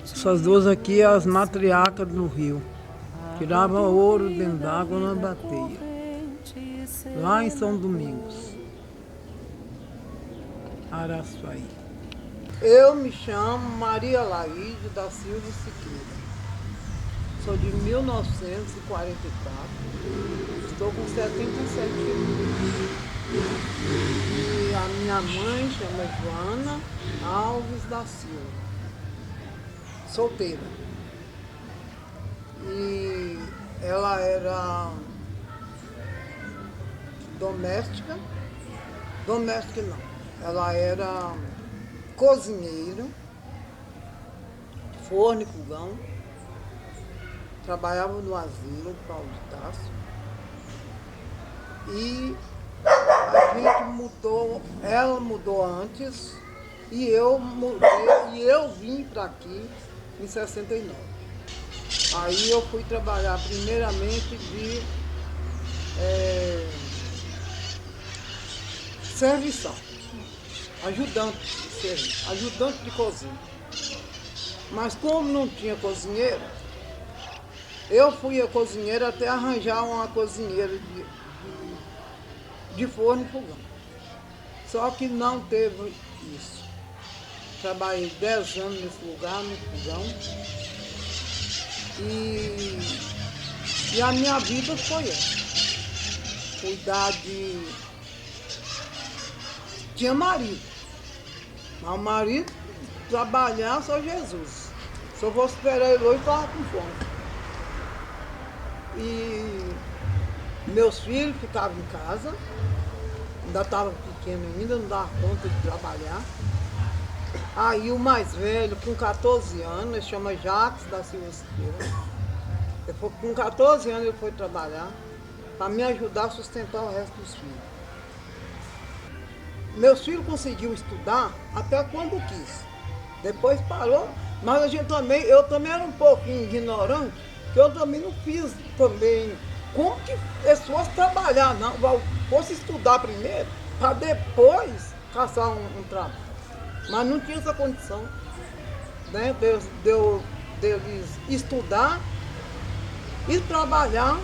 Essas duas aqui é as matriarcas do rio. Tirava ouro dentro d'água na bateia. Lá em São Domingos, Araçuaí. Eu me chamo Maria Laíde da Silva Siqueira. Sou de 1944. Estou com 77 anos. E a minha mãe chama Joana Alves da Silva. Solteira. E ela era doméstica. Doméstica não. Ela era cozinheira, forno e fogão. Trabalhava no asilo Paulo de Tarso. E a gente mudou, ela mudou antes e eu mudei, e eu vim para aqui em 69. Aí eu fui trabalhar primeiramente de serviçal, ajudante de serviço, ajudante de cozinha. Mas como não tinha cozinheira, eu fui a cozinheira até arranjar uma cozinheira de forno e fogão. Só que não teve isso. Trabalhei 10 anos nesse lugar, no fogão. E a minha vida foi essa. Cuidar de... Tinha marido. Mas o marido trabalhar só Jesus. Se eu fosse esperar ele hoje, eu estava com fome. E meus filhos ficavam em casa, ainda estava pequeno ainda, não dava conta de trabalhar. Aí o mais velho, com 14 anos, ele chama Jacques da Silva Siqueira. Com 14 anos ele foi trabalhar para me ajudar a sustentar o resto dos filhos. Meus filhos conseguiram estudar até quando quis. Depois parou, mas eu também era um pouquinho ignorante, que eu também não fiz também. Como que pessoas trabalhar, não, fosse estudar primeiro, para depois caçar um trabalho. Mas não tinha essa condição, né, deles estudar e trabalhar,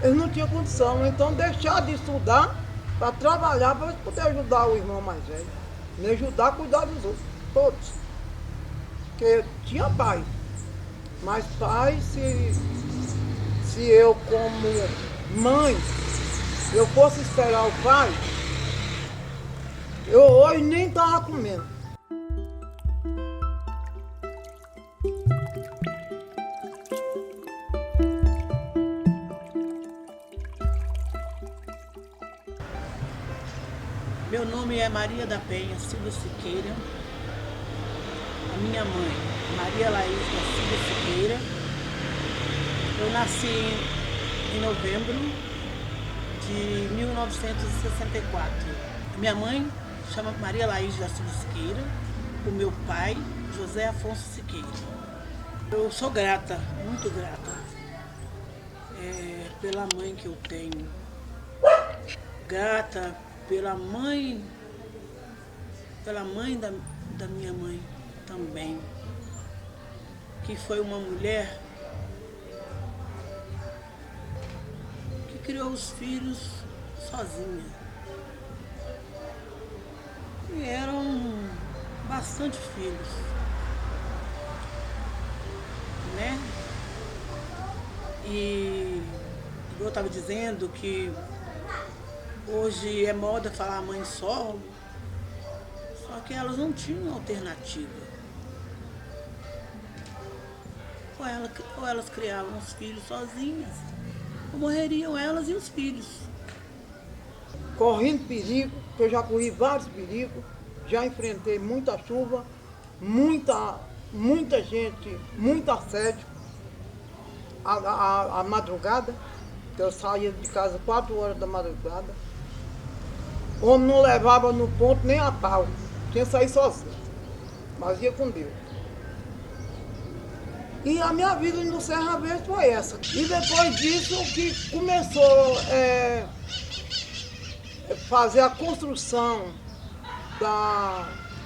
eles não tinham condição. Então deixar de estudar para trabalhar, para poder ajudar o irmão mais velho, me ajudar a cuidar dos outros, todos. Porque tinha pai, mas pai, se eu como mãe, eu fosse esperar o pai, eu hoje nem estava comendo. Meu nome é Maria da Penha Silva Siqueira. A minha mãe, Maria Laís da Silva Siqueira. Eu nasci em novembro de 1964. Minha mãe chama Maria Laís da Silva Siqueira, o meu pai, José Afonso Siqueira. Eu sou grata, muito grata, pela mãe que eu tenho. Grata pela mãe da minha mãe também, que foi uma mulher que criou os filhos sozinha. E eram bastante filhos, né? E eu estava dizendo que hoje é moda falar mãe solo, só que elas não tinham alternativa. Ou elas criavam os filhos sozinhas, ou morreriam elas e os filhos. Correndo perigo, que eu já corri vários perigos, já enfrentei muita chuva, muita gente, muito assédio. A madrugada, que eu saía de casa 4 horas da madrugada. O homem não levava no ponto nem a pau, tinha que sair sozinho, mas ia com Deus. E a minha vida no Serra Verde foi essa. E depois disso que começou fazer a construção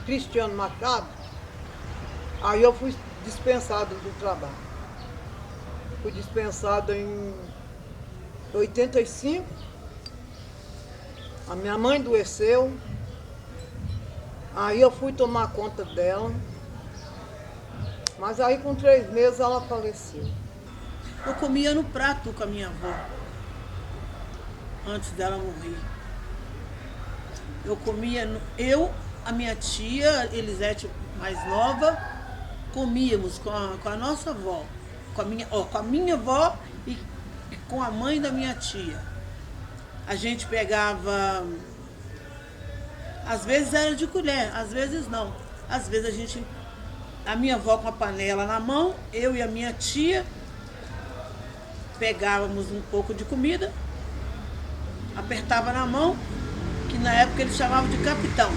Cristiano Machado, aí eu fui dispensado do trabalho. Fui dispensado em 85. A minha mãe adoeceu. Aí eu fui tomar conta dela. Mas aí com 3 meses ela faleceu. Eu comia no prato com a minha avó, antes dela morrer. Eu comia, a minha tia, Elisete mais nova, comíamos com a nossa avó, com a minha avó e com a mãe da minha tia. A gente pegava, às vezes era de colher, às vezes não. Às vezes a minha avó com a panela na mão, eu e a minha tia pegávamos um pouco de comida, apertava na mão, que na época eles chamavam de capitão.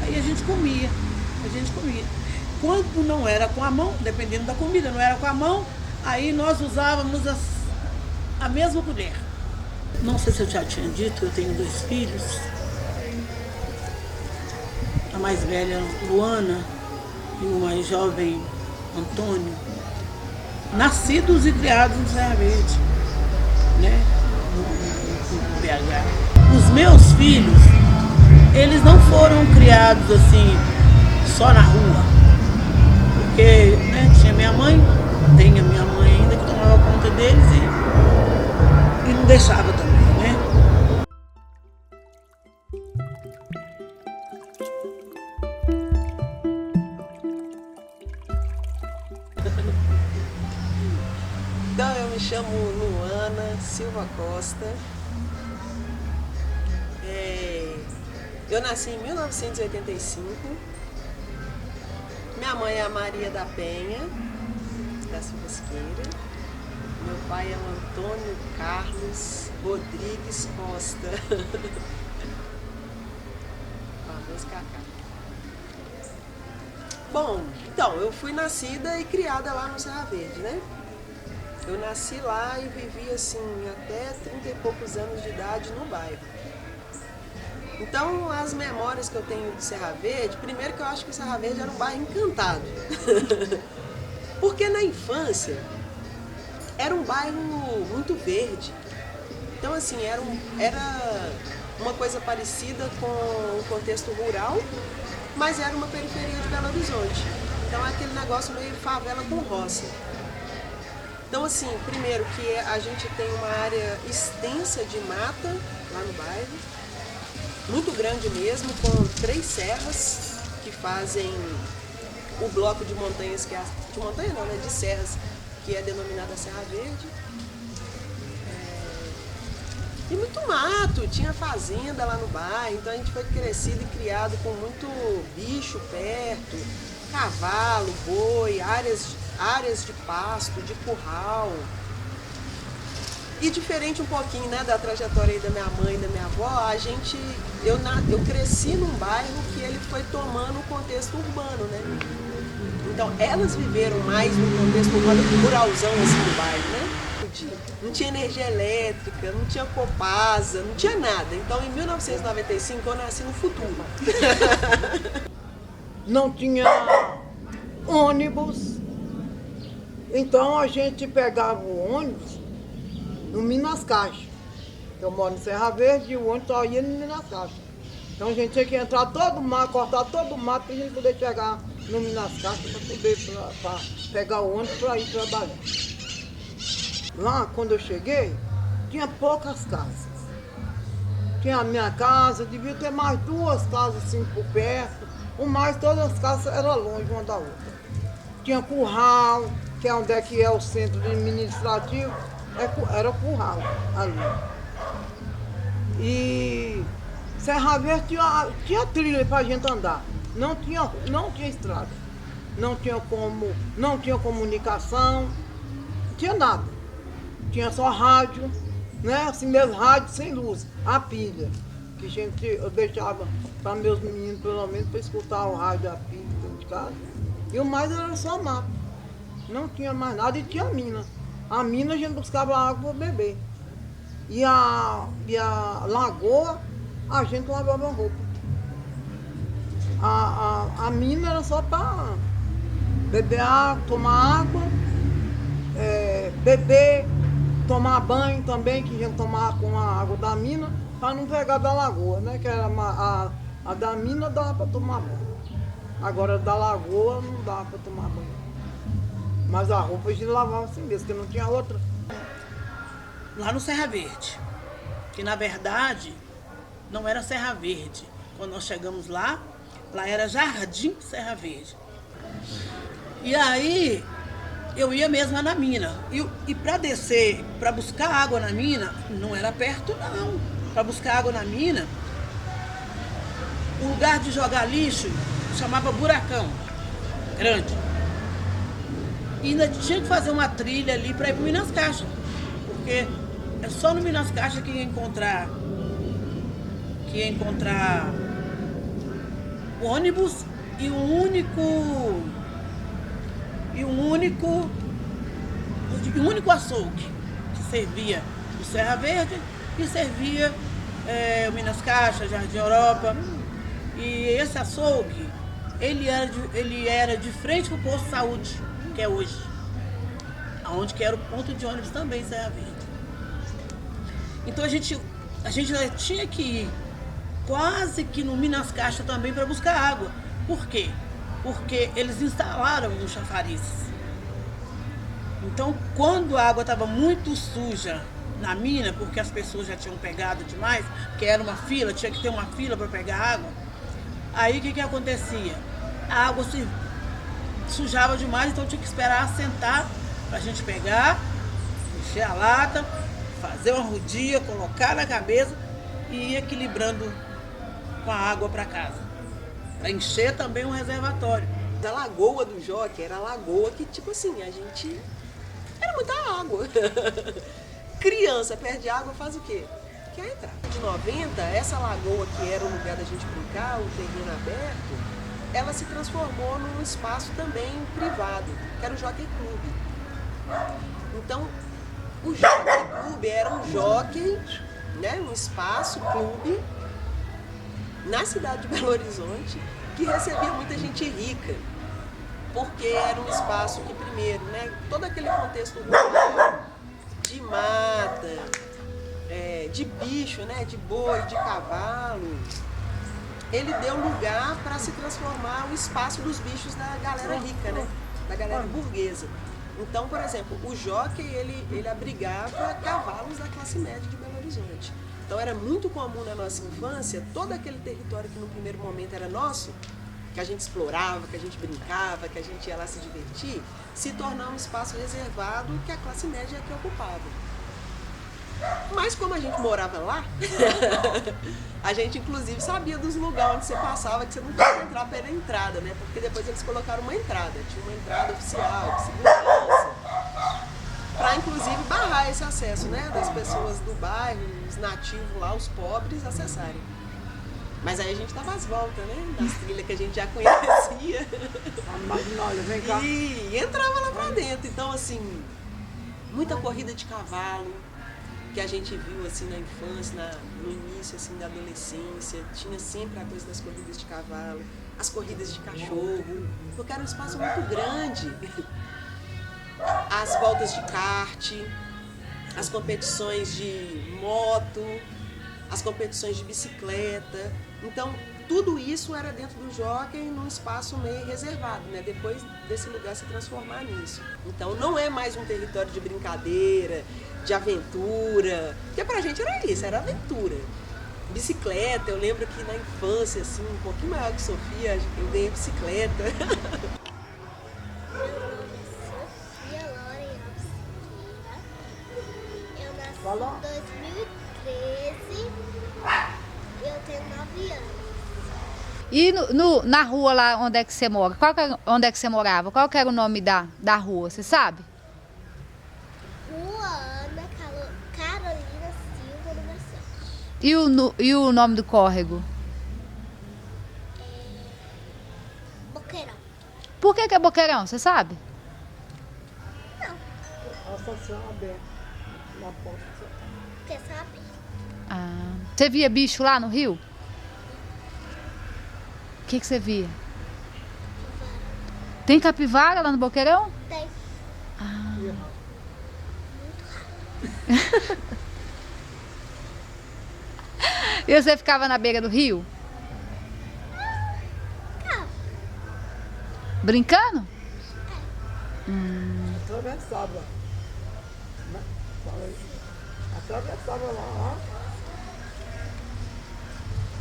Aí a gente comia. Quando não era com a mão, dependendo da comida, não era com a mão, aí nós usávamos a mesma colher. Não sei se eu já tinha dito, eu tenho 2 filhos. A mais velha, Luana, e o mais jovem, Antônio, nascidos e criados no Serra Verde, né? No BH. Os meus filhos, eles não foram criados assim, só na rua. Porque, né, tinha minha mãe, tem a minha mãe ainda que tomava conta deles e não deixava também, né? Então, eu me chamo Luana Silva Costa. Eu nasci em 1985. Minha mãe é a Maria da Penha, da Silva Siqueira. Meu pai é o Antônio Carlos Rodrigues Costa. Famoso Cacá. Bom, então, eu fui nascida e criada lá no Serra Verde, né? Eu nasci lá e vivi assim até 30 e poucos anos de idade no bairro. Então, as memórias que eu tenho de Serra Verde, primeiro que eu acho que o Serra Verde era um bairro encantado. Porque na infância era um bairro muito verde. Então, assim, era uma coisa parecida com o contexto rural, mas era uma periferia de Belo Horizonte. Então, é aquele negócio meio favela com roça. Então, assim, primeiro que a gente tem uma área extensa de mata lá no bairro, muito grande mesmo, com 3 serras que fazem o bloco de montanhas, de montanha não, né, de serras, que é denominada Serra Verde. E muito mato, tinha fazenda lá no bairro, então a gente foi crescido e criado com muito bicho perto, cavalo, boi, áreas de pasto, de curral. E diferente um pouquinho, né, da trajetória aí da minha mãe e da minha avó, eu cresci num bairro que ele foi tomando um contexto urbano, né? Então elas viveram mais no contexto urbano, ruralzão assim do bairro, né? Não tinha energia elétrica, não tinha Copasa, não tinha nada. Então em 1995 eu nasci no futuro. Não tinha ônibus. Então a gente pegava o ônibus no Minas Caixas. Eu moro em Serra Verde e o ônibus só ia no Minas Caixas. Então a gente tinha que entrar todo o mato, cortar todo o mato para a gente poder chegar no Minas Caixas para poder pra pegar o ônibus para ir trabalhar. Lá, quando eu cheguei, tinha poucas casas. Tinha a minha casa, devia ter mais 2 casas assim por perto. O mais, todas as casas eram longe uma da outra. Tinha curral, que é onde é que é o centro administrativo, era curral ali. E Serra Verde tinha trilha para a gente andar, não tinha estrada, não tinha comunicação, não tinha nada. Tinha só rádio, né? Assim mesmo, rádio sem luz, a pilha. Que eu deixava para meus meninos, pelo menos, para escutar o rádio, a pilha dentro de casa. E o mais era só mato. Não tinha mais nada e tinha mina. A mina a gente buscava água para beber. E a lagoa a gente lavava roupa. A mina era só para beber água, tomar água, beber, tomar banho também, que a gente tomava com a água da mina, para não pegar da lagoa, né? Que era a da mina dava para tomar banho. Agora da lagoa não dava para tomar banho. Mas a roupa a gente lavava assim mesmo, porque não tinha outra. Lá no Serra Verde, que na verdade não era Serra Verde. Quando nós chegamos lá era Jardim Serra Verde. E aí eu ia mesmo na mina. E para descer, para buscar água na mina, não era perto não. Para buscar água na mina, o lugar de jogar lixo chamava Buracão, grande. E ainda tinha que fazer uma trilha ali para ir para Minas Caixas, porque é só no Minas Caixas que ia encontrar ônibus e um único açougue que servia o Serra Verde e servia o Minas Caixas, Jardim Europa. E esse açougue, ele era de frente para o posto de saúde, que é hoje, onde que era o ponto de ônibus também, Serra Verde. Então a gente tinha que ir quase que no Minas Caixas também para buscar água. Por quê? Porque eles instalaram um chafariz. Então, quando a água estava muito suja na mina, porque as pessoas já tinham pegado demais, porque era uma fila, tinha que ter uma fila para pegar água, aí o que acontecia? A água se sujava demais, então tinha que esperar assentar para a gente pegar, encher a lata, fazer uma rodia, colocar na cabeça e ir equilibrando com a água para casa. Para encher também um reservatório. Da Lagoa do Jockey era a lagoa que, tipo assim, a gente... Era muita água. Criança perde água, faz o quê? Quer entrar. De 90, essa lagoa que era o lugar da gente brincar, o terreno aberto, ela se transformou num espaço também privado, que era o Jockey Clube. Então, o Jockey Clube era um jockey, né, um espaço, clube, na cidade de Belo Horizonte, que recebia muita gente rica, porque era um espaço que, primeiro, né, todo aquele contexto rural, de mata, de bicho, né, de boi, de cavalo, ele deu lugar para se transformar o espaço dos bichos da galera rica, né, da galera burguesa. Então, por exemplo, o jockey, ele abrigava cavalos da classe média de Belo Horizonte. Então era muito comum na nossa infância, todo aquele território que no primeiro momento era nosso, que a gente explorava, que a gente brincava, que a gente ia lá se divertir, se tornar um espaço reservado que a classe média é que ocupava. Mas como a gente morava lá, a gente inclusive sabia dos lugares onde você passava, que você não podia entrar pela entrada, né? Porque depois eles colocaram uma entrada, tinha uma entrada oficial, de segurança, para inclusive barrar esse acesso, né? Das pessoas do bairro, os nativos lá, os pobres, acessarem. Mas aí a gente dava as voltas, né? Das trilhas que a gente já conhecia. A Magnólia, vem cá. E entrava lá pra dentro. Então, assim, muita corrida de cavalo, que a gente viu assim na infância, no início assim da adolescência, tinha sempre a coisa das corridas de cavalo, as corridas de cachorro, porque era um espaço muito grande. As voltas de kart, as competições de moto, as competições de bicicleta. Então, tudo isso era dentro do jockey num espaço meio reservado, né? Depois desse lugar se transformar nisso. Então, não é mais um território de brincadeira, de aventura, porque pra gente era isso, era aventura. Bicicleta, eu lembro que na infância, assim, um pouquinho maior que Sofia, eu ganhei bicicleta. Eu nasci em 2013 e eu tenho 9 anos. E na rua lá onde é que você mora? Onde é que você morava? Qual que era o nome da rua, você sabe? Rua Ana Carolina Silva, número 7. E o nome do córrego? Boqueirão. Por que é Boqueirão, você sabe? A estação aberta, na porta. Porque sabe? Ah, você via bicho lá no rio? que você via? Tem capivara lá no Boqueirão? Tem. E você ficava na beira do rio? Brincando? Atravessava. Né? Fala aí. Atravessava lá.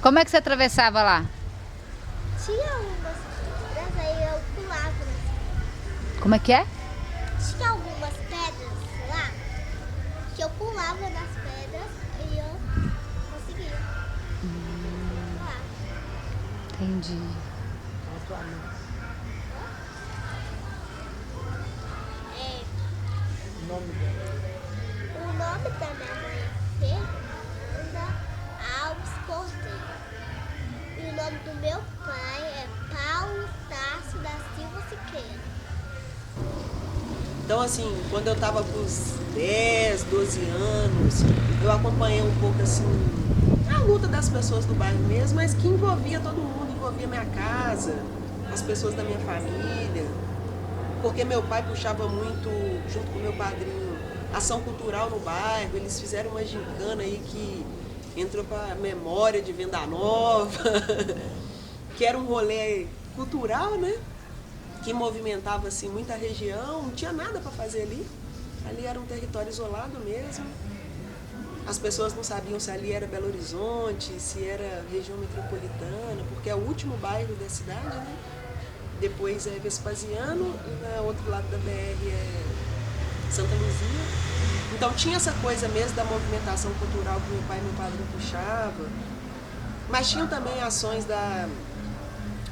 Como é que você atravessava lá? Tinha umas pedras, aí eu pulava. Como é que é? Tinha algumas pedras lá que eu pulava nas pedras e eu conseguia pular. Entendi. A sua mãe. É, O nome dela. o nome da minha mãe é Fernanda Alves Cordeiro. E o nome do meu pai é Paulo Tássio da Silva Siqueira. Então, assim, quando eu tava com uns 10, 12 anos, eu acompanhei um pouco, assim, a luta das pessoas do bairro mesmo, mas que envolvia todo mundo, envolvia minha casa, as pessoas da minha família. Porque meu pai puxava muito, junto com meu padrinho, ação cultural no bairro. Eles fizeram uma gincana aí que entrou para a memória de Venda Nova, que era um rolê cultural, né? Que movimentava assim muita região, não tinha nada para fazer ali. Ali era um território isolado mesmo. As pessoas não sabiam se ali era Belo Horizonte, se era região metropolitana, porque é o último bairro da cidade, né? Depois é Vespasiano e no outro lado da BR é Santa Luzia. Então tinha essa coisa mesmo da movimentação cultural que meu pai e meu padrinho puxava. Mas tinham também ações da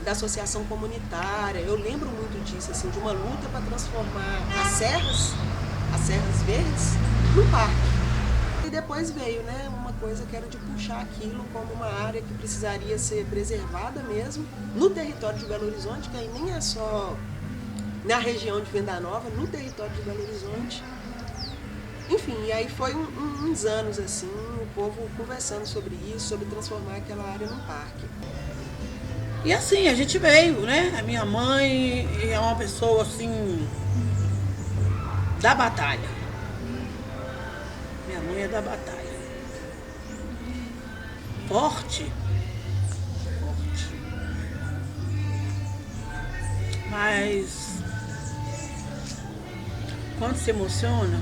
associação comunitária. Eu lembro muito disso, assim, de uma luta para transformar as serras verdes, num parque. E depois veio, né, uma coisa que era de puxar aquilo como uma área que precisaria ser preservada mesmo, no território de Belo Horizonte, que aí nem é só na região de Venda Nova, no território de Belo Horizonte. Enfim, e aí foi uns anos assim, o povo conversando sobre isso, sobre transformar aquela área num parque. E assim, a gente veio, né? A minha mãe é uma pessoa assim da batalha. Minha mãe é da batalha. Forte. Forte. Mas quando se emociona,